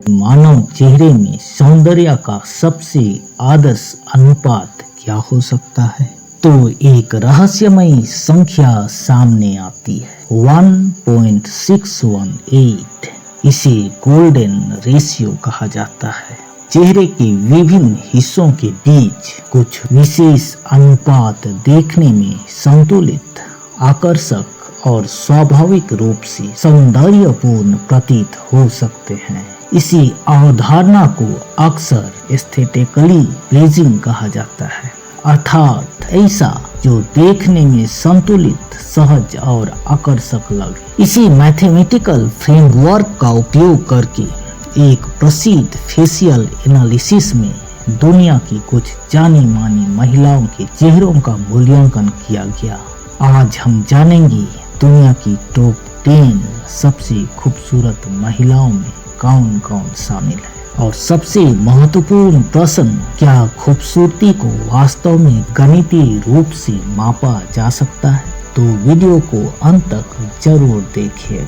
मानव चेहरे में सौंदर्य का सबसे आदर्श अनुपात क्या हो सकता है? तो एक रहस्यमयी संख्या सामने आती है, 1.618। इसे गोल्डन रेशियो कहा जाता है। चेहरे के विभिन्न हिस्सों के बीच कुछ विशेष अनुपात देखने में संतुलित, आकर्षक और स्वाभाविक रूप से सौंदर्यपूर्ण प्रतीत हो सकते हैं। इसी अवधारणा को अक्सर एस्थेटिकली प्लीजिंग कहा जाता है, अर्थात ऐसा जो देखने में संतुलित, सहज और आकर्षक लगे। इसी मैथमेटिकल फ्रेमवर्क का उपयोग करके एक प्रसिद्ध फेशियल एनालिसिस में दुनिया की कुछ जानी मानी महिलाओं के चेहरों का मूल्यांकन किया गया। आज हम जानेंगे दुनिया की टॉप 10 सबसे खूबसूरत महिलाओं में कौन कौन शामिल है। और सबसे महत्वपूर्ण प्रश्न, क्या खूबसूरती को वास्तव में गणितीय रूप से मापा जा सकता है? तो वीडियो को अंत तक जरूर देखिएगा।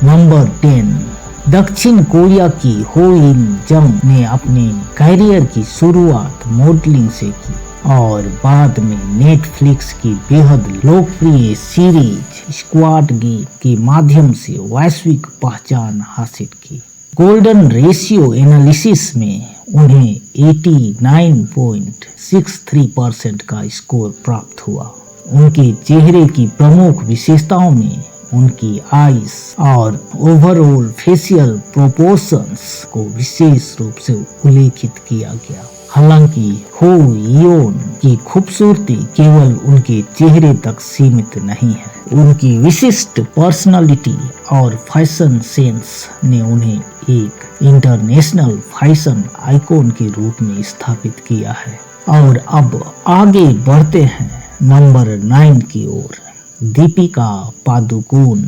नंबर 10, दक्षिण कोरिया की हो इन जंग ने अपने कैरियर की शुरुआत मॉडलिंग से की और बाद में नेटफ्लिक्स की बेहद लोकप्रिय सीरीज स्क्वाड गेम के माध्यम से वैश्विक पहचान हासिल की। गोल्डन रेशियो एनालिसिस में उन्हें 89.63% का स्कोर प्राप्त हुआ। उनके चेहरे की प्रमुख विशेषताओं में उनकी आईज और ओवरऑल फेशियल प्रोपोर्शंस को विशेष रूप से उल्लेखित किया गया। हालांकि हो योन की खूबसूरती केवल उनके चेहरे तक सीमित नहीं है। उनकी विशिष्ट पर्सनालिटी और फैशन सेंस ने उन्हें एक इंटरनेशनल फैशन आइकॉन के रूप में स्थापित किया है। और अब आगे बढ़ते हैं नंबर 9 की ओर। दीपिका पादुकोण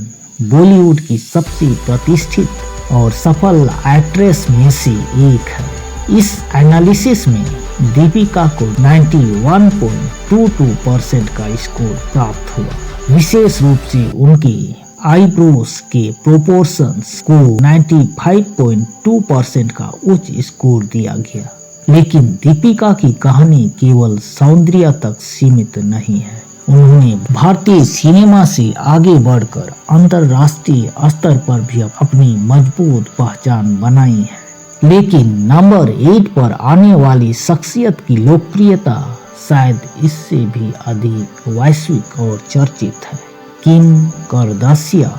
बॉलीवुड की सबसे प्रतिष्ठित और सफल एक्ट्रेस में से एक है। इस एनालिसिस में दीपिका को 91.22% का स्कोर प्राप्त हुआ। विशेष रूप से उनकी आईब्रोज के प्रोपोर्शंस को 95.2% का उच्च स्कोर दिया गया। लेकिन दीपिका की कहानी केवल सौंदर्य तक सीमित नहीं है। उन्होंने भारतीय सिनेमा से आगे बढ़कर अंतर्राष्ट्रीय स्तर पर भी अपनी मजबूत पहचान बनाई है। लेकिन नंबर 8 पर आने वाली शख्सियत की लोकप्रियता शायद इससे भी अधिक वैश्विक और चर्चित है। Kim Kardashian.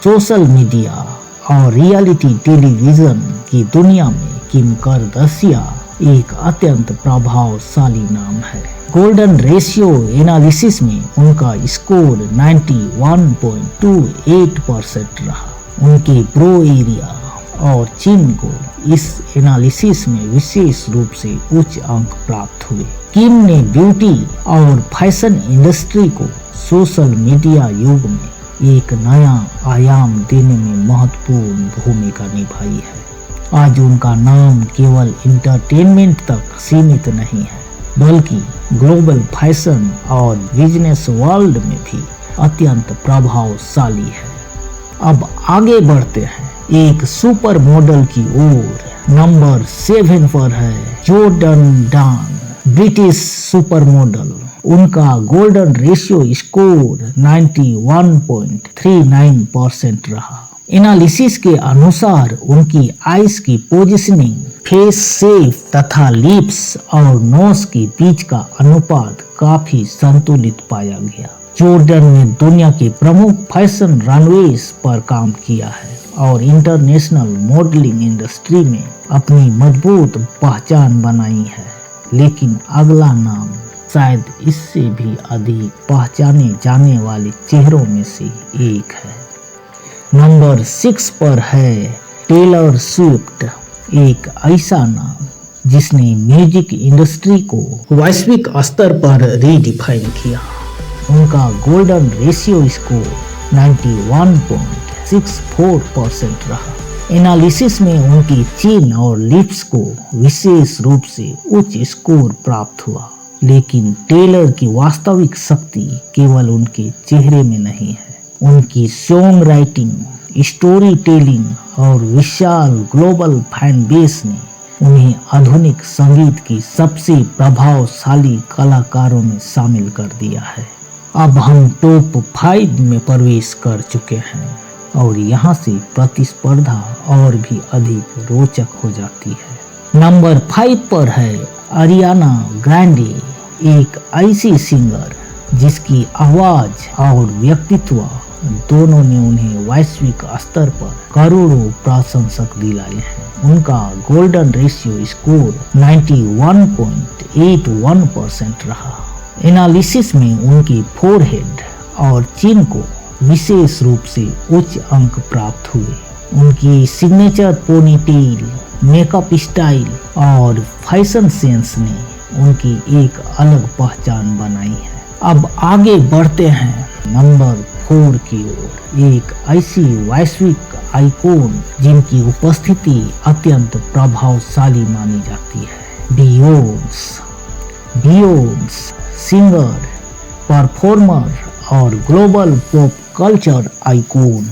सोशल मीडिया और रियलिटी टेलीविजन की दुनिया में किम कार्दाशियन एक अत्यंत प्रभावशाली नाम है। गोल्डन रेशियो एनालिसिस में उनका स्कोर 91.28% रहा। उनके ब्रो एरिया और चिन को इस एनालिसिस में विशेष रूप से उच्च अंक प्राप्त हुए। किम ने ब्यूटी और फैशन इंडस्ट्री को सोशल मीडिया युग में एक नया आयाम देने में महत्वपूर्ण भूमिका निभाई है। आज उनका नाम केवल इंटरटेनमेंट तक सीमित नहीं है, बल्कि ग्लोबल फैशन और बिजनेस वर्ल्ड में भी अत्यंत प्रभावशाली है। अब आगे बढ़ते हैं एक सुपर मॉडल की ओर। नंबर 7 पर है जॉर्डन डान, ब्रिटिश सुपर मॉडल। उनका गोल्डन रेशियो स्कोर 91.39% रहा। एनालिसिस के अनुसार उनकी आईज की पोजीशनिंग, फेस शेप तथा लिप्स और नोज के बीच का अनुपात काफी संतुलित पाया गया। जॉर्डन ने दुनिया के प्रमुख फैशन रनवेज पर काम किया है और इंटरनेशनल मॉडलिंग इंडस्ट्री में अपनी मजबूत पहचान बनाई है। लेकिन अगला नाम शायद इससे भी अधिक पहचाने जाने वाले चेहरों में से एक है। नंबर 6 पर है टेलर स्विफ्ट, एक ऐसा नाम जिसने म्यूजिक इंडस्ट्री को वैश्विक स्तर पर रीडिफाइन किया। उनका गोल्डन रेशियो स्कोर 91.64% रहा। एनालिसिस में उनकी चिन और लिप्स को विशेष रूप से उच्च स्कोर प्राप्त हुआ। लेकिन टेलर की वास्तविक शक्ति केवल उनके चेहरे में नहीं है। उनकी सॉन्ग राइटिंग, स्टोरी टेलिंग और विशाल ग्लोबल फैन बेस ने उन्हें आधुनिक संगीत की सबसे प्रभावशाली कलाकारों में शामिल कर दिया है। अब हम टॉप 5 में प्रवेश कर चुके हैं और यहाँ से प्रतिस्पर्धा और भी अधिक रोचक हो जाती है। नंबर 5 पर है अरियाना ग्रैंडे, एक ऐसी सिंगर जिसकी आवाज और व्यक्तित्व दोनों ने उन्हें वैश्विक स्तर पर करोड़ों प्रशंसक दिलाए हैं। उनका गोल्डन रेशियो स्कोर 91.81% रहा। एनालिसिस में उनकी फोरहेड और चिन को विशेष रूप से उच्च अंक प्राप्त हुए। उनकी सिग्नेचर पोनीटेल, मेकअप स्टाइल और फैशन सेंस ने उनकी एक अलग पहचान बनाई है। अब आगे बढ़ते हैं नंबर 4 की ओर, एक ऐसी वैश्विक आइकॉन जिनकी उपस्थिति अत्यंत प्रभावशाली मानी जाती है, बियोंस सिंगर, परफॉर्मर और global pop culture icon.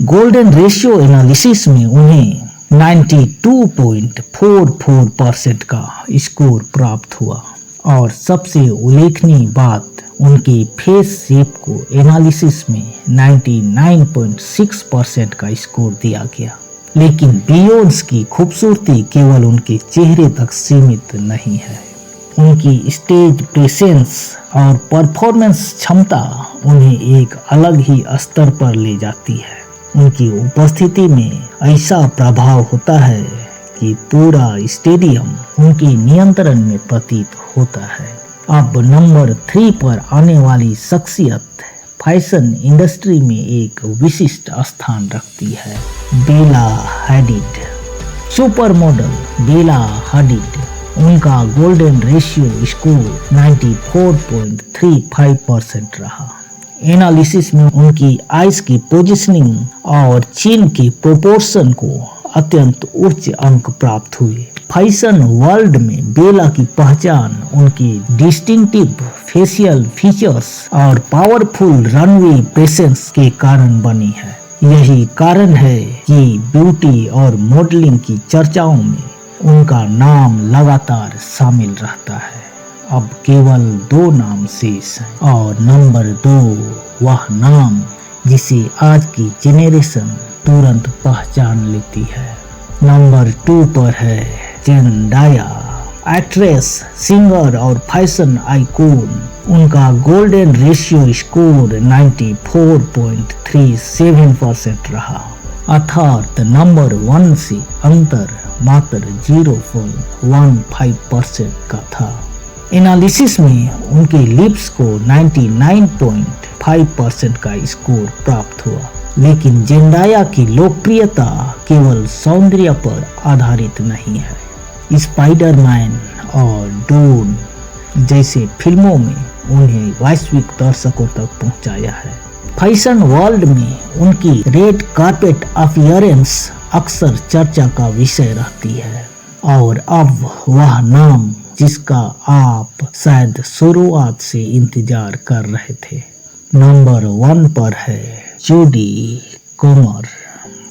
Golden ratio analysis में उन्हें 92.44% का स्कोर प्राप्त हुआ और सबसे उल्लेखनीय बात, उनके फेस शेप को एनालिसिस में 99.6% का स्कोर दिया गया। लेकिन बियोंस की खूबसूरती केवल उनके चेहरे तक सीमित नहीं है। उनकी स्टेज प्रेजेंस और परफॉर्मेंस क्षमता उन्हें एक अलग ही स्तर पर ले जाती है। उनकी उपस्थिति में ऐसा प्रभाव होता है कि पूरा स्टेडियम उनके नियंत्रण में प्रतीत होता है। अब नंबर 3 पर आने वाली शख्सियत फैशन इंडस्ट्री में एक विशिष्ट स्थान रखती है, बेला हैडिड। सुपर मॉडल बेला हैडिड, उनका गोल्डन रेशियो स्कोर 94.35% रहा। एनालिसिस में उनकी आइज की पोजीशनिंग और चिन के प्रोपोर्शन को अत्यंत उच्च अंक प्राप्त हुए। फैशन वर्ल्ड में बेला की पहचान उनकी डिस्टिंक्टिव फेशियल फीचर्स और पावरफुल रनवे प्रेजेंस के कारण बनी है। यही कारण है कि ब्यूटी और मॉडलिंग की चर्चाओं में उनका नाम लगातार शामिल रहता है। अब केवल 2 नाम शेष हैं और नंबर 2 वह नाम जिसे आज की जेनरेशन तुरंत पहचान लेती है। नंबर 2 पर है जेंडाया, एक्ट्रेस, सिंगर और फैशन आइकॉन। उनका गोल्डन रेशियो स्कोर 94.37% रहा, अर्थात नंबर 1 से अंतर मात्र 0.15% का था। एनालिसिस में उनके लिप्स को 99.5% का स्कोर प्राप्त हुआ। लेकिन जेंडाया की लोकप्रियता केवल सौंदर्य पर आधारित नहीं है। स्पाइडरमैन और डून जैसे फिल्मों में उन्हें वैश्विक दर्शकों तक पहुंचाया है। फैशन वर्ल्ड में उनकी रेड कार्पेट अपीयरेंस अक्सर चर्चा का विषय रहती है। और अब वह नाम जिसका आप शायद शुरुआत से इंतजार कर रहे थे, नंबर 1 पर है जोडी कोमर।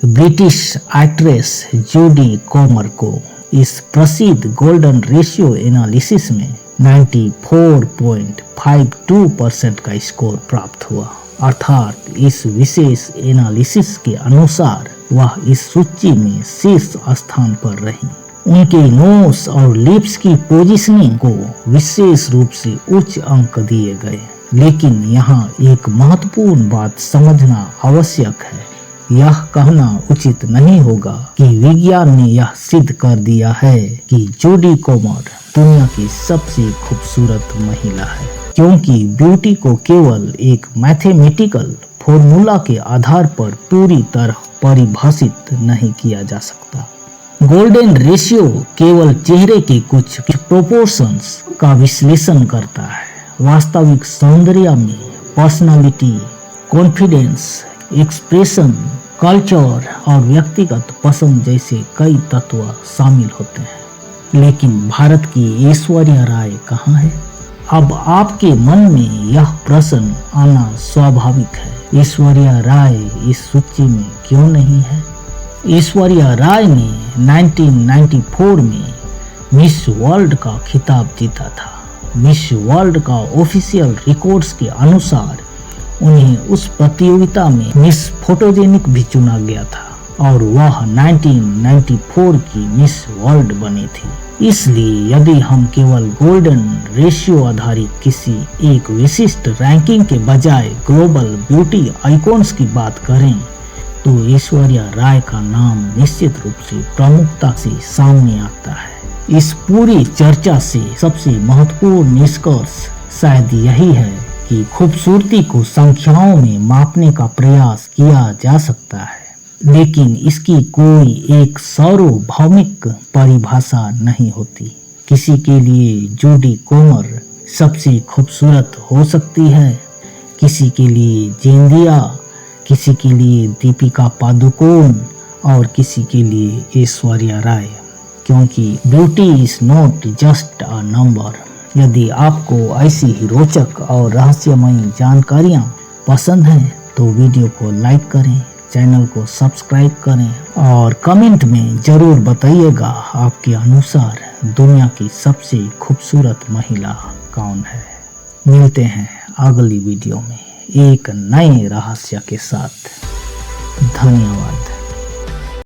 ब्रिटिश एक्ट्रेस जोडी कोमर को इस प्रसिद्ध गोल्डन रेशियो एनालिसिस में 94.52% का स्कोर प्राप्त हुआ, अर्थात इस विशेष एनालिसिस के अनुसार वह इस सूची में शीर्ष स्थान पर रही। उनके नोज और लिप्स की पोजीशनिंग को विशेष रूप से उच्च अंक दिए गए। लेकिन यहाँ एक महत्वपूर्ण बात समझना आवश्यक है। यह कहना उचित नहीं होगा कि विज्ञान ने यह सिद्ध कर दिया है कि जोडी कोमर दुनिया की सबसे खूबसूरत महिला है, क्योंकि ब्यूटी को केवल एक मैथमेटिकल फॉर्मूला के आधार पर पूरी तरह परिभाषित नहीं किया जा सकता। गोल्डन रेशियो केवल चेहरे के कुछ प्रोपोर्शंस का विश्लेषण करता है। वास्तविक सौंदर्य में पर्सनालिटी, कॉन्फिडेंस, एक्सप्रेशन, कल्चर और व्यक्तिगत पसंद जैसे कई तत्व शामिल होते हैं। लेकिन भारत की ऐश्वर्या राय कहाँ है? अब आपके मन में यह प्रश्न आना स्वाभाविक है, ऐश्वर्या राय इस सूची में क्यों नहीं है? ऐश्वर्या राय ने 1994 में मिस वर्ल्ड का खिताब जीता था। मिस वर्ल्ड का ऑफिशियल रिकॉर्ड्स के अनुसार उन्हें उस प्रतियोगिता में मिस फोटोजेनिक भी चुना गया था और वह 1994 की मिस वर्ल्ड बनी थी। इसलिए यदि हम केवल गोल्डन रेशियो आधारित किसी एक विशिष्ट रैंकिंग के बजाय ग्लोबल ब्यूटी आइकॉन्स की बात करें तो ऐश्वर्या राय का नाम निश्चित रूप से प्रमुखता से सामने आता है। इस पूरी चर्चा से सबसे महत्वपूर्ण निष्कर्ष शायद यही है कि खूबसूरती को संख्याओं में मापने का प्रयास किया जा सकता है, लेकिन इसकी कोई एक सार्वभौमिक परिभाषा नहीं होती। किसी के लिए जूडी कोमर सबसे खूबसूरत हो सकती है, किसी के लिए जेंदिया, किसी के लिए दीपिका पादुकोण और किसी के लिए ऐश्वर्या राय, क्योंकि beauty is not just a number. यदि आपको ऐसी ही रोचक और रहस्यमयी जानकारियाँ पसंद हैं तो वीडियो को लाइक करें, चैनल को सब्सक्राइब करें और कमेंट में जरूर बताइएगा आपके अनुसार दुनिया की सबसे खूबसूरत महिला कौन है। मिलते हैं अगली वीडियो में एक नए रहस्य के साथ। धन्यवाद।